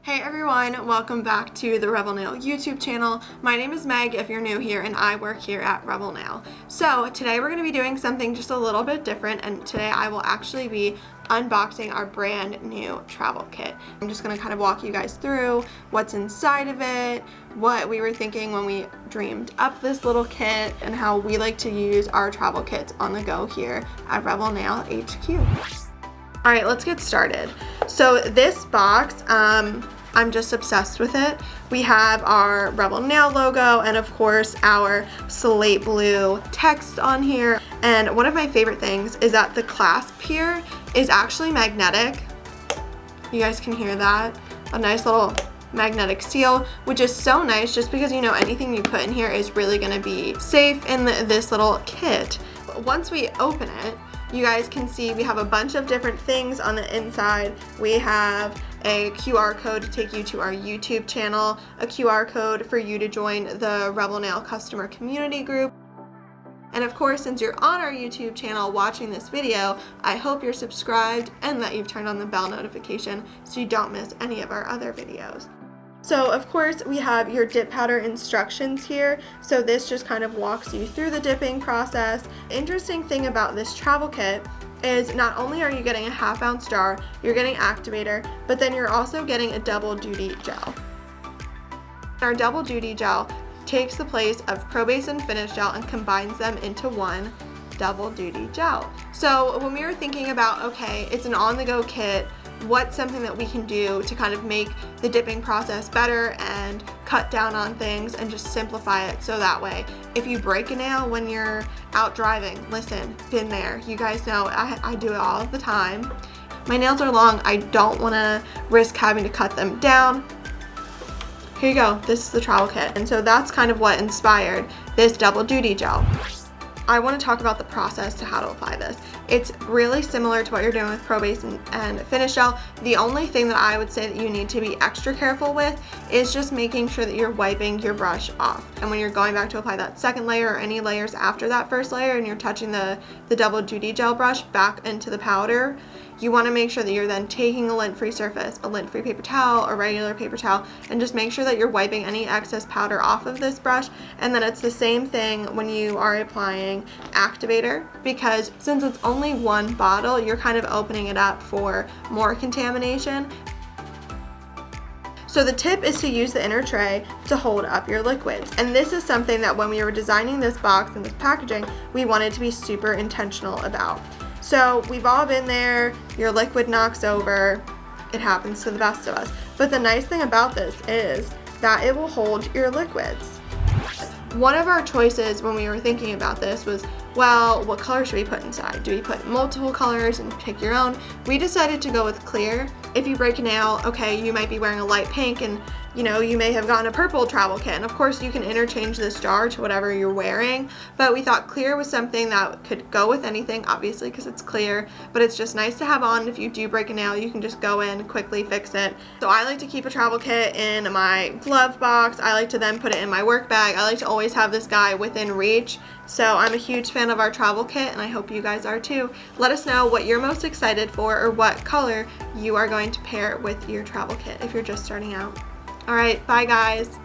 Hey everyone, welcome back to the Revel Nail YouTube channel. My name is Meg if you're new here, and I work here at Revel Nail. So today we're going to be doing something just a little bit different, and today I will actually be unboxing our brand new travel kit. I'm just going to kind of walk you guys through what's inside of it, what we were thinking when we dreamed up this little kit, and how we like to use our travel kits on the go here at Revel Nail HQ. All right, let's get started. So this box, I'm just obsessed with it. We have our Revel Nail logo and of course our slate blue text on here. And one of my favorite things is that the clasp here is actually magnetic. You guys can hear that. A nice little magnetic seal, which is so nice just because you know anything you put in here is really gonna be safe in this little kit. Once we open it, you guys can see we have a bunch of different things on the inside. We have a QR code to take you to our YouTube channel, a QR code for you to join the Revel Nail customer community group. And of course, since you're on our YouTube channel watching this video, I hope you're subscribed and that you've turned on the bell notification so you don't miss any of our other videos. So of course we have your dip powder instructions here. So this just kind of walks you through the dipping process. Interesting thing about this travel kit is not only are you getting a 1/2 ounce jar, you're getting activator, but then you're also getting a double duty gel. Our double duty gel takes the place of Pro Base and Finish gel and combines them into one double duty gel. So when we were thinking about, okay, it's an on-the-go kit, what's something that we can do to kind of make the dipping process better and cut down on things and just simplify it so that way if you break a nail when you're out driving, listen, been there. You guys know I do it all the time. My nails are long. I don't want to risk having to cut them down. Here you go. This is the travel kit. And so that's kind of what inspired this double duty gel. I want to talk about the process to how to apply this. It's really similar to what you're doing with Pro Base and Finish gel. The only thing that I would say that you need to be extra careful with is just making sure that you're wiping your brush off. And when you're going back to apply that second layer or any layers after that first layer and you're touching the double duty gel brush back into the powder, you want to make sure that you're then taking a lint-free surface, a lint-free paper towel, a regular paper towel, and just make sure that you're wiping any excess powder off of this brush. And then it's the same thing when you are applying activator, because since it's only one bottle, you're kind of opening it up for more contamination. So the tip is to use the inner tray to hold up your liquids. And this is something that when we were designing this box and this packaging, we wanted to be super intentional about. So we've all been there, your liquid knocks over, it happens to the best of us. But the nice thing about this is that it will hold your liquids. One of our choices when we were thinking about this was, well, what color should we put inside? Do we put multiple colors and pick your own? We decided to go with clear. If you break a nail, okay, you might be wearing a light pink and you know, you may have gotten a purple travel kit. And of course you can interchange this jar to whatever you're wearing, but we thought clear was something that could go with anything, obviously because it's clear, but it's just nice to have on. If you do break a nail, you can just go in, quickly fix it. So I like to keep a travel kit in my glove box. I like to then put it in my work bag. I like to always have this guy within reach. So I'm a huge fan of our travel kit and I hope you guys are too. Let us know what you're most excited for or what color you are going to pair with your travel kit if you're just starting out. All right, bye guys.